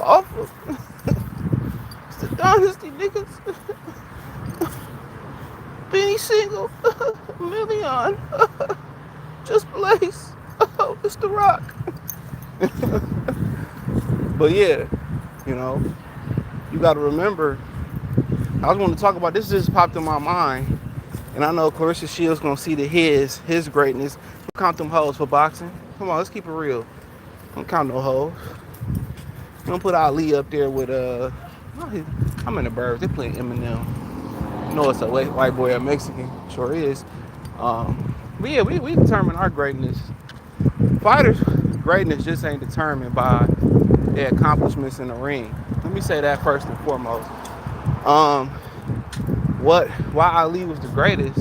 Awful. It's the dynasty, niggas. Benny Single. Million. Just Blaze. Oh, it's The Rock. But yeah, you know, you got to remember, I was going to talk about this, just popped in my mind. And I know Clarissa Shields going to see the his greatness. Don't count them hoes for boxing. Come on, let's keep it real. Don't count no hoes. Don't put Ali up there with, I'm in the burbs. They playing Eminem. You know it's a white boy, a Mexican. Sure is. But yeah, we determine our greatness. Fighters' greatness just ain't determined by their accomplishments in the ring. Let me say that first and foremost. Um, why Ali was the greatest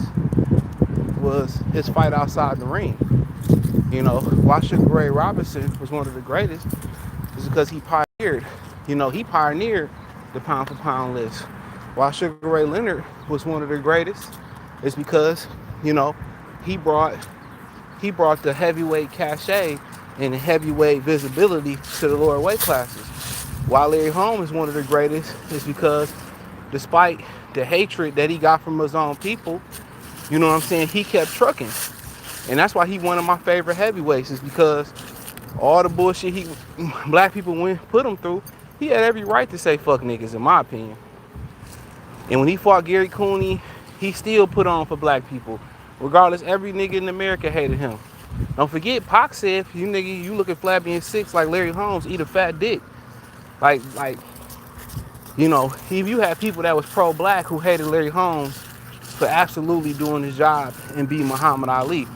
was his fight outside the ring. You know, why Sugar Ray Robinson was one of the greatest is because he pioneered the pound for pound list. Why Sugar Ray Leonard was one of the greatest is because, you know, he brought the heavyweight cachet and the heavyweight visibility to the lower weight classes. Why Larry Holmes is one of the greatest is because despite the hatred that he got from his own people, you know what I'm saying, he kept trucking. And that's why he one of my favorite heavyweights, is because all the bullshit black people put him through, he had every right to say fuck niggas, in my opinion. And when he fought Gary Cooney, he still put on for black people. Regardless, every nigga in America hated him. Don't forget, Pac said, you looking flabby and six like Larry Holmes, eat a fat dick. Like, you know, if you had people that was pro-black who hated Larry Holmes for absolutely doing his job and beating Muhammad Ali.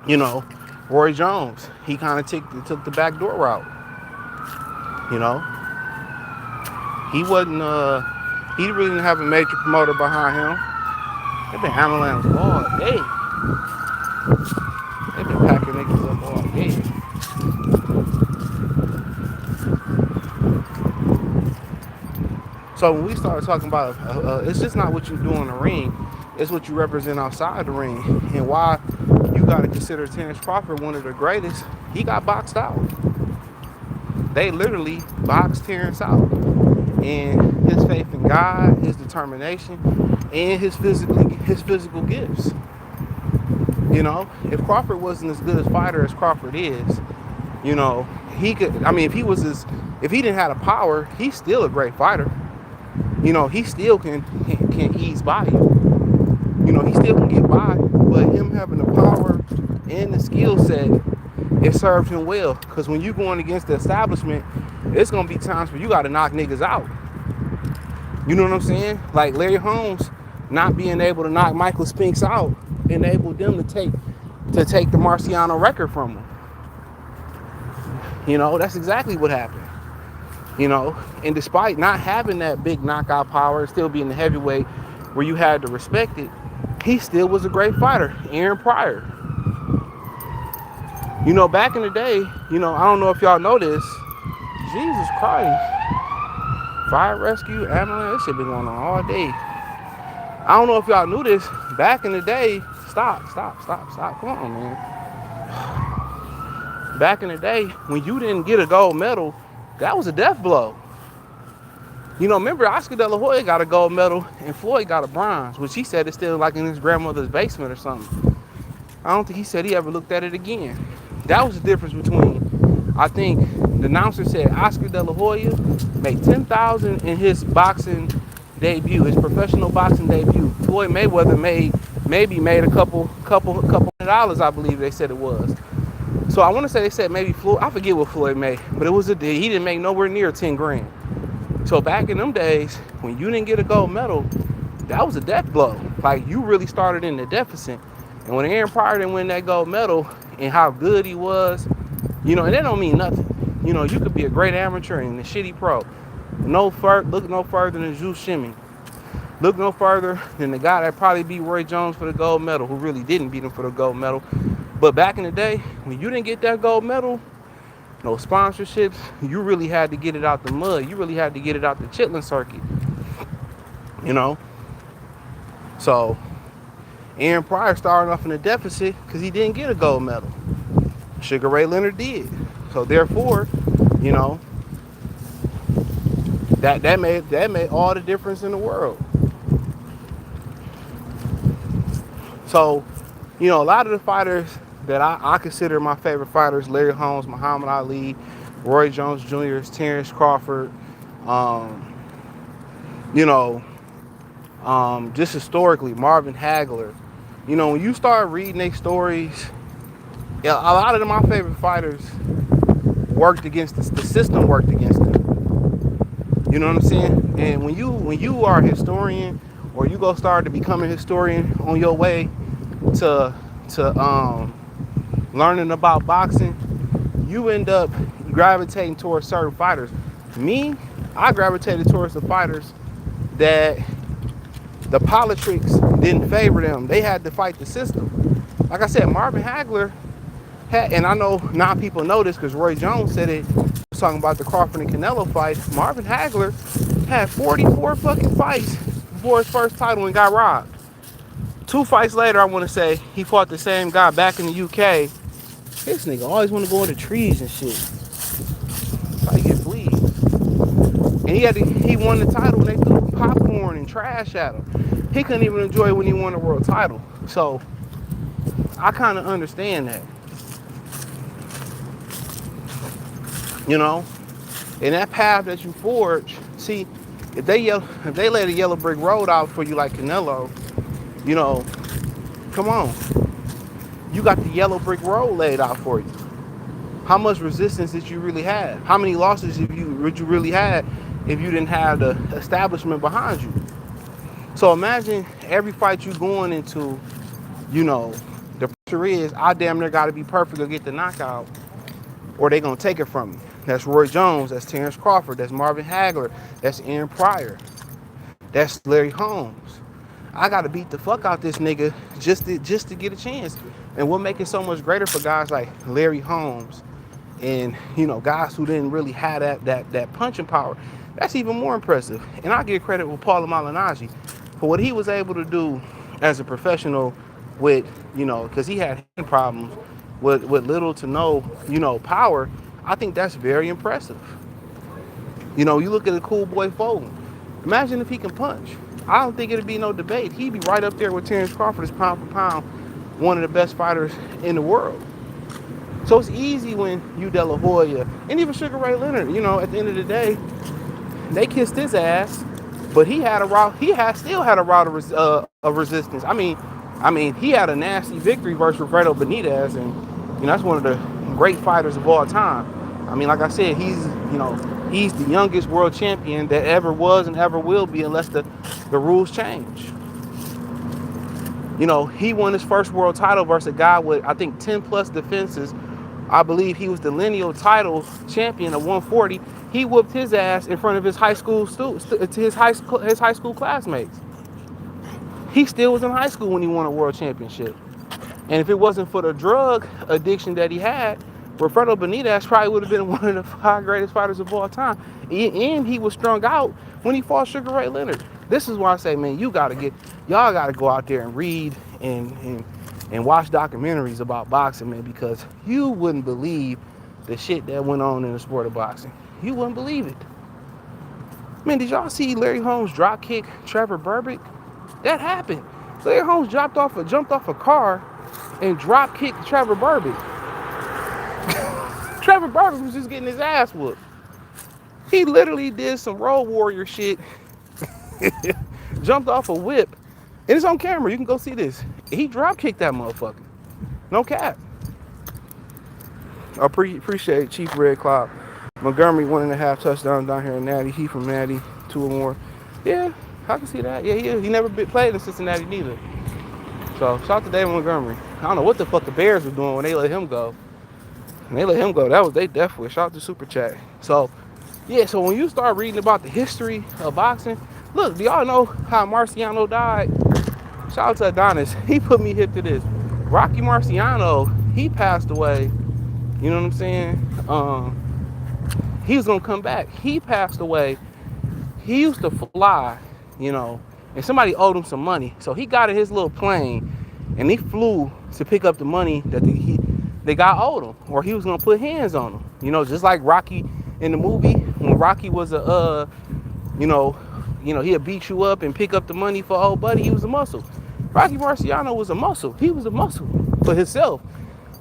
You know, Roy Jones, he kind of took the back door route. You know, he wasn't, he really didn't have a major promoter behind him. They've been handling him all day. They've been packing niggas up all day. So when we started talking about, it's just not what you do in the ring, it's what you represent outside the ring. And why you got to consider Terrence Crawford one of the greatest. He got boxed out. They literally boxed Terrence out. And his faith in God, his determination, and his physical gifts. You know, if Crawford wasn't as good a fighter as Crawford is, you know, he could. I mean, if he didn't have the power, he's still a great fighter. You know, he still can ease by you. You know, he still can get by, but him having the power and the skill set, it served him well. Because when you're going against the establishment, it's gonna be times where you got to knock niggas out. You know what I'm saying? Like Larry Holmes not being able to knock Michael Spinks out enabled them to take the Marciano record from him. You know, that's exactly what happened. You know, and despite not having that big knockout power, still being the heavyweight where you had to respect it, he still was a great fighter. Aaron Pryor. You know, back in the day, you know, I don't know if y'all know this. Jesus Christ. Fire rescue, ambulance, this shit been going on all day. I don't know if y'all knew this. Back in the day, stop. Come on, man. Back in the day, when you didn't get a gold medal, that was a death blow. You know, remember Oscar De La Hoya got a gold medal and Floyd got a bronze, which he said is still like in his grandmother's basement or something. I don't think he said he ever looked at it again. That was the difference between, I think, the announcer said Oscar De La Hoya made $10,000 in his boxing debut, his professional boxing debut. Floyd Mayweather made a couple $100, I believe they said it was. So I want to say they said maybe Floyd, I forget what Floyd made, but he didn't make nowhere near 10 grand. So back in them days, when you didn't get a gold medal, that was a death blow. Like, you really started in the deficit. And when Aaron Pryor didn't win that gold medal and how good he was, you know, and that don't mean nothing. You know, you could be a great amateur and a shitty pro. Look no further than Zeus Shimmy. Look no further than the guy that probably beat Roy Jones for the gold medal, who really didn't beat him for the gold medal. But back in the day, when you didn't get that gold medal, no sponsorships, you really had to get it out the mud. You really had to get it out the chitlin circuit. You know? So, Aaron Pryor started off in a deficit because he didn't get a gold medal. Sugar Ray Leonard did. So therefore, you know, That made all the difference in the world. So, a lot of the fighters that I consider my favorite fighters: Larry Holmes, Muhammad Ali, Roy Jones Jr., Terrence Crawford. Um, you know, just historically, Marvin Hagler. When you start reading their stories, yeah, a lot of my favorite fighters worked against the system worked against them. You know what I'm saying? And when you are a historian, or you go start to become a historian on your way to learning about boxing, you end up gravitating towards certain fighters. Me, I gravitated towards the fighters that the politics didn't favor them. They had to fight the system. Like I said, Marvin Hagler had, and I know not people know this because Roy Jones said it, was talking about the Crawford and Canelo fight. Marvin Hagler had 44 fucking fights before his first title and got robbed. 2 fights later, I want to say, he fought the same guy back in the UK. This nigga always want to go into trees and shit. That's how you get fleas. And he won the title and they threw popcorn and trash at him. He couldn't even enjoy it when he won the world title. So I kind of understand that. And that path that you forge, see, if they lay the yellow brick road out for you like Canelo, come on. You got the yellow brick road laid out for you. How much resistance did you really have? How many losses would you really had if you didn't have the establishment behind you? So imagine every fight you going into, the pressure is, I damn near got to be perfect to get the knockout, or they gonna take it from me. That's Roy Jones, that's Terrence Crawford, that's Marvin Hagler, that's Aaron Pryor, that's Larry Holmes. I gotta beat the fuck out this nigga just to get a chance. And what makes it so much greater for guys like Larry Holmes and guys who didn't really have that punching power, that's even more impressive. And I give credit with Paulo Malignaggi for what he was able to do as a professional with, because he had hand problems with little to no, power. I think that's very impressive. You look at a cool boy Foden. Imagine if he can punch. I don't think it'd be no debate. He'd be right up there with Terrence Crawford as pound for pound, one of the best fighters in the world. So it's easy when you De La Hoya and even Sugar Ray Leonard, at the end of the day, they kissed his ass, but he still had a route of resistance. I mean, he had a nasty victory versus Roberto Benitez, and that's one of the great fighters of all time. I mean, like I said, he's the youngest world champion that ever was and ever will be, unless the rules change. He won his first world title versus a guy with, I think, 10 plus defenses. I believe he was the lineal title champion of 140. He whooped his ass in front of his high school his high school classmates. He still was in high school when he won a world championship. And if it wasn't for the drug addiction that he had, Roberto Benitez probably would have been one of the 5 greatest fighters of all time. And he was strung out when he fought Sugar Ray Leonard. This is why I say, man, y'all gotta go out there and read and watch documentaries about boxing, man, because you wouldn't believe the shit that went on in the sport of boxing. You wouldn't believe it. Man, did y'all see Larry Holmes drop kick Trevor Berbick? That happened. Larry Holmes jumped off a car and drop kicked Trevor Berbick. Trevor Berbick was just getting his ass whooped. He literally did some road warrior shit. Jumped off a whip. And it's on camera. You can go see this. He drop kicked that motherfucker. No cap. I appreciate Chief Red Cloud. Montgomery 1.5 touchdowns down here in Natty. He from Natty, 2 or more. Yeah, I can see that. Yeah, he never played in Cincinnati neither. So shout out to David Montgomery. I don't know what the fuck the Bears were doing when they let him go. When they let him go, that was they death wish. Shout out to Super Chat. So yeah, so when you start reading about the history of boxing, look, do y'all know how Marciano died? Shout out to Adonis. He put me hip to this. Rocky Marciano, he passed away. You know what I'm saying? He was gonna come back. He passed away. He used to fly, and somebody owed him some money. So he got in his little plane and he flew to pick up the money that the guy owed him, or he was gonna put hands on him. Just like Rocky in the movie, when Rocky was You know, he'll beat you up and pick up the money for old buddy. He was a muscle. Rocky Marciano was a muscle. He was a muscle for himself.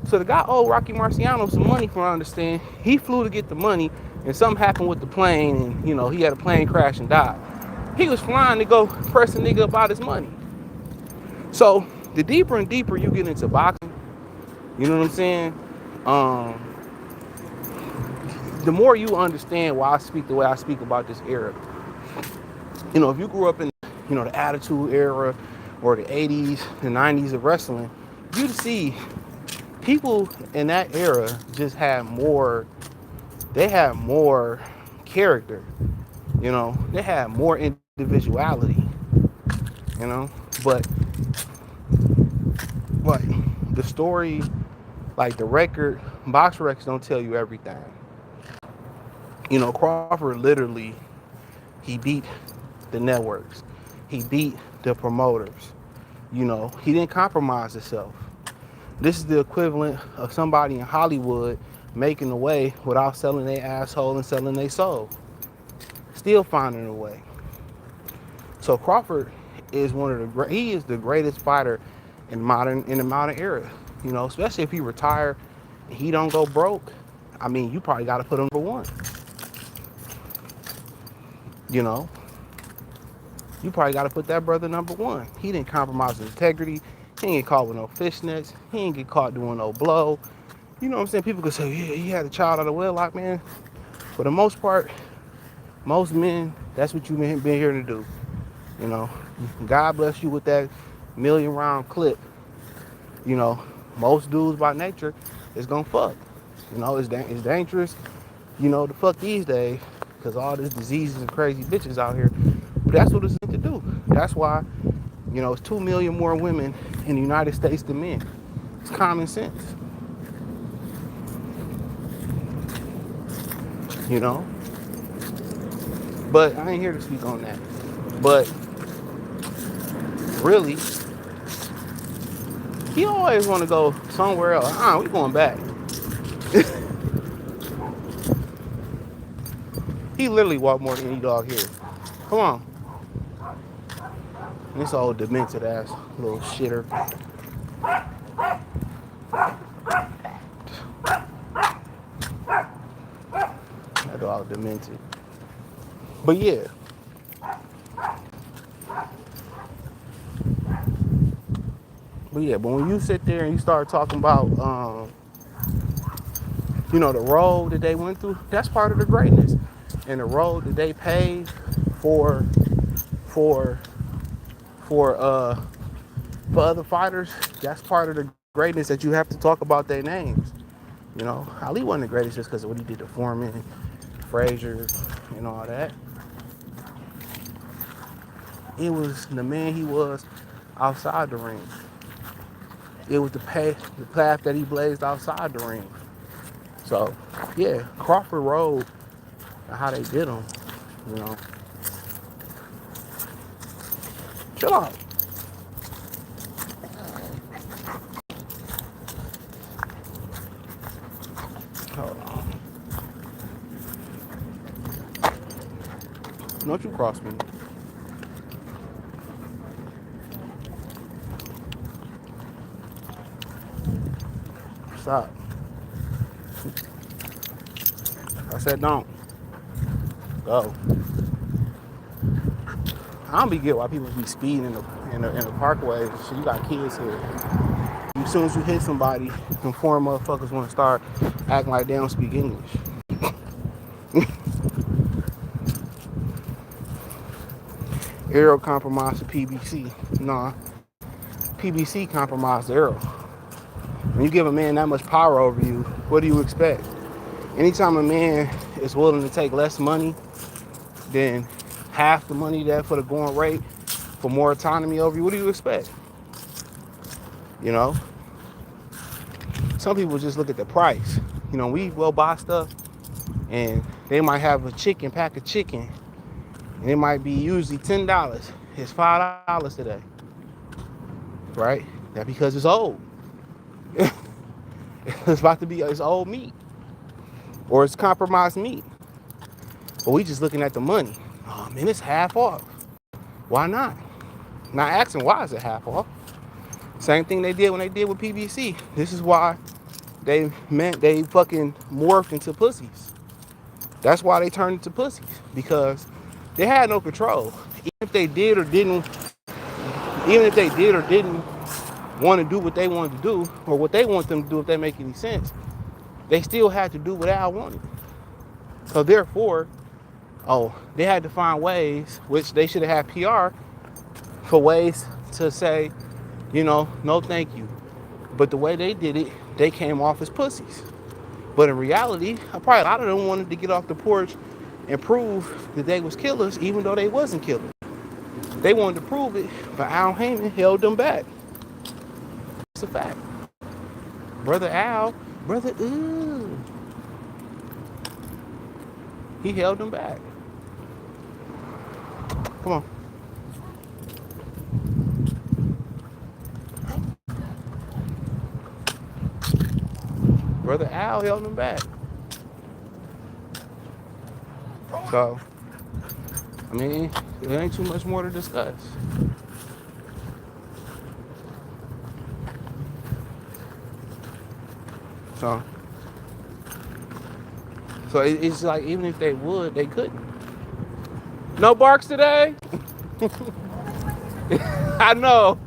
So the guy owed Rocky Marciano some money, from what I understand. He flew to get the money, and something happened with the plane, and he had a plane crash and died. He was flying to go press a nigga about his money. So the deeper and deeper you get into boxing, you know what I'm saying? The more you understand why I speak the way I speak about this era. If you grew up in, the Attitude Era or the 80s, the 90s of wrestling, you'd see people in that era just had more, they had more character, they had more individuality, but like the story, like the record, box records don't tell you everything. Crawford literally, he beat the networks. He beat the promoters. He didn't compromise himself. This is the equivalent of somebody in Hollywood making a way without selling their asshole and selling their soul. Still finding a way. So Crawford is he is the greatest fighter in the modern era. Especially if he retire and he don't go broke. I mean, you probably got to put him for one. You probably got to put that brother number one. He didn't compromise his integrity. He didn't get caught with no fishnets. He didn't get caught doing no blow. You know what I'm saying? People could say, yeah, he had a child out of wedlock, man. For the most part, most men, that's what you've been here to do. God bless you with that 1,000,000-round clip. Most dudes by nature is gonna fuck. It's dangerous, to fuck these days, because all this diseases and crazy bitches out here. But that's what it's meant to do. That's why, it's 2 million more women in the United States than men. It's common sense. But I ain't here to speak on that. But really, he always want to go somewhere else. We going back. He literally walked more than any dog here. Come on. This old demented ass little shitter. That dog demented. But yeah. But when you sit there and you start talking about, the road that they went through, that's part of the greatness. And the road that they paved for other fighters, that's part of the greatness that you have to talk about their names. Ali wasn't the greatest just because of what he did to Foreman, Frazier, and all that. It was the man he was outside the ring. It was the path that he blazed outside the ring. So, yeah, Crawford Road, how they did him, Chill out. Hold on. Don't you cross me. Stop. I said don't. Go. I don't be get why people be speeding in the parkway. So you got kids here. As soon as you hit somebody, them foreign motherfuckers want to start acting like they don't speak English. Arrow compromised the PBC. Nah, PBC compromised the Arrow. When you give a man that much power over you, what do you expect? Anytime a man is willing to take less money than half the money that for the going rate for more autonomy over you, what do you expect? Some people just look at the price. We will buy stuff and they might have a pack of chicken, and it might be usually $10. It's $5 today, right? That's because it's old. It's old meat, or it's compromised meat. But we just looking at the money. Oh man, it's half off. Why not? Not asking why is it half off. Same thing they did when they did with PBC. This is why they fucking morphed into pussies. That's why they turned into pussies, because they had no control. Even if they did or didn't want to do what they wanted to do, or what they want them to do if they make any sense, they still had to do what Al wanted. So therefore, they had to find ways, which they should have had PR for ways to say, no thank you. But the way they did it, they came off as pussies. But in reality, probably a lot of them wanted to get off the porch and prove that they was killers, even though they wasn't killers. They wanted to prove it, but Al Heyman held them back. It's a fact. Brother Al, he held them back. Come on. Brother Al held them back. So, I mean, there ain't too much more to discuss. So it's like, even if they would, they couldn't. No barks today? I know.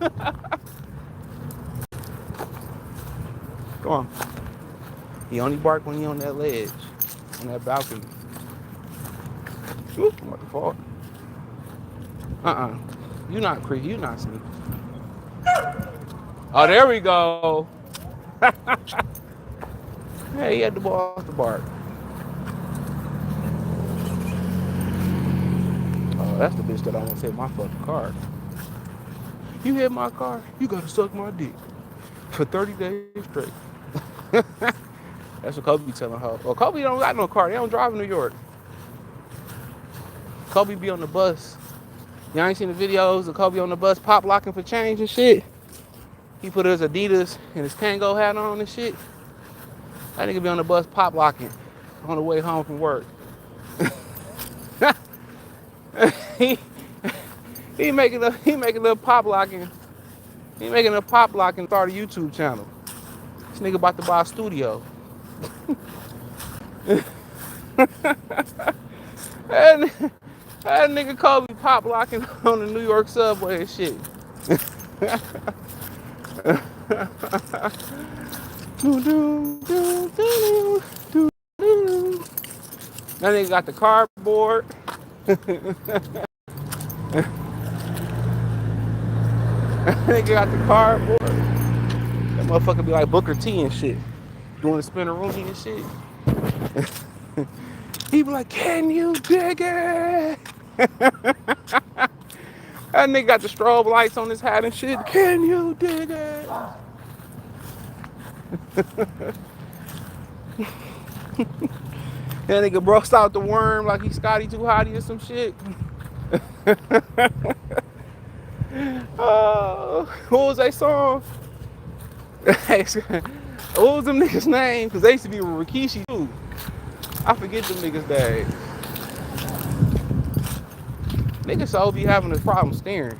Come on. He only bark when he on that ledge, on that balcony. Ooh, I'm about to fall. You not creepy. You not sneaky. Oh, there we go. Hey, he had the ball off the bark. Oh, that's the bitch that I want to hit my fucking car. You hit my car, you gotta suck my dick for 30 days straight. That's what Kobe be telling her. Well, Kobe don't got no car. They don't drive in New York. Kobe be on the bus. Y'all ain't seen the videos of Kobe on the bus pop locking for change and shit? He put his Adidas and his Tango hat on and shit. That nigga be on the bus pop locking on the way home from work. he making a pop locking. He making a pop locking, start a YouTube channel. This nigga about to buy a studio. That nigga Kobe pop locking on the New York subway and shit. That nigga got the cardboard. That nigga got the cardboard. That motherfucker be like Booker T and shit, doing the spinneroonie and shit. He be like, can you dig it? That nigga got the strobe lights on his hat and shit. Can you dig it? That nigga brushed out the worm like he's Scotty Too Hottie or some shit. What was that song? What was them niggas' name? Because they used to be with Rikishi too. I forget them niggas' days. Niggas so be having a problem staring.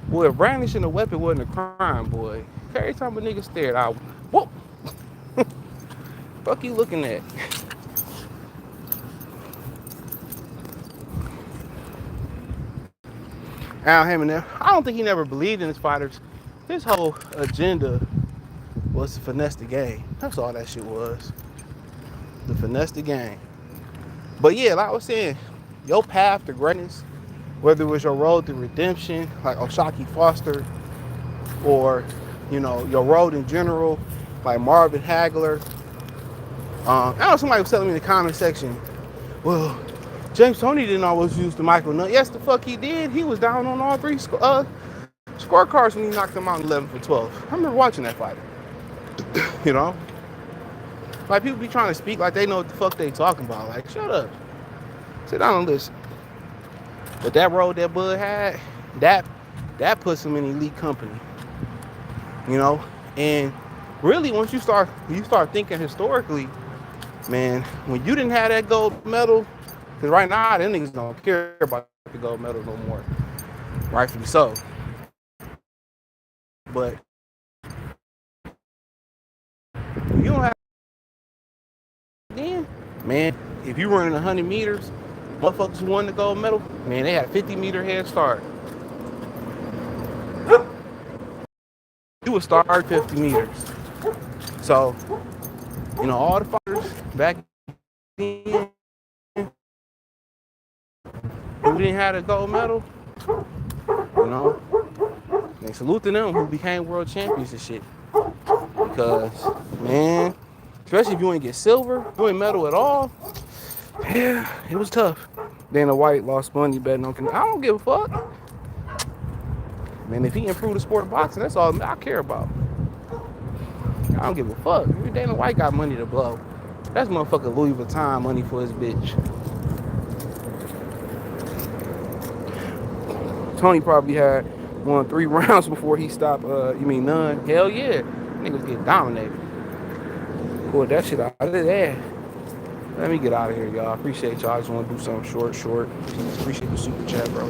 Boy, if brandishing a weapon wasn't a crime, boy. Every time a nigga stared, I whoop. Fuck you looking at? Al Heyman, I don't think he never believed in his fighters. His whole agenda was to finesse the game. That's all that shit was. To finesse the game. But yeah, like I was saying, your path to greatness, whether it was your road to redemption, like Oshaki Foster, or, your road in general, like Marvin Hagler. I know somebody was telling me in the comment section, well, James Toney didn't always use the micro nut. Yes, the fuck he did. He was down on all three scorecards when he knocked them out in 11 for 12. I remember watching that fight. Like, people be trying to speak like they know what the fuck they talking about. Like, shut up. Sit down and listen. But that road that Bud had, that puts him in elite company. And really, once you start thinking historically, man, when you didn't have that gold medal, Because right now, them niggas don't care about the gold medal no more. Rightfully so. But you don't have then, man, if you running 100 meters, motherfuckers who won the gold medal, man, they had a 50-meter head start. You would start 50 meters. So, you know, all the fighters back then who didn't have the gold medal, you know, they salute to them who became world champions and shit. Because, man, especially if you ain't get silver, you ain't medal at all, yeah, it was tough. Dana White lost money betting on. I don't give a fuck. Man, if he improved the sport of boxing, that's all I care about. I don't give a fuck. Dana White got money to blow. That's motherfucking Louis Vuitton money for his bitch. Tony probably had won 3 rounds before he stopped. You mean none? Hell yeah. Niggas get dominated. Pulled that shit out of there. Let me get out of here, y'all. Appreciate y'all. I just want to do something short. Appreciate the super chat, bro.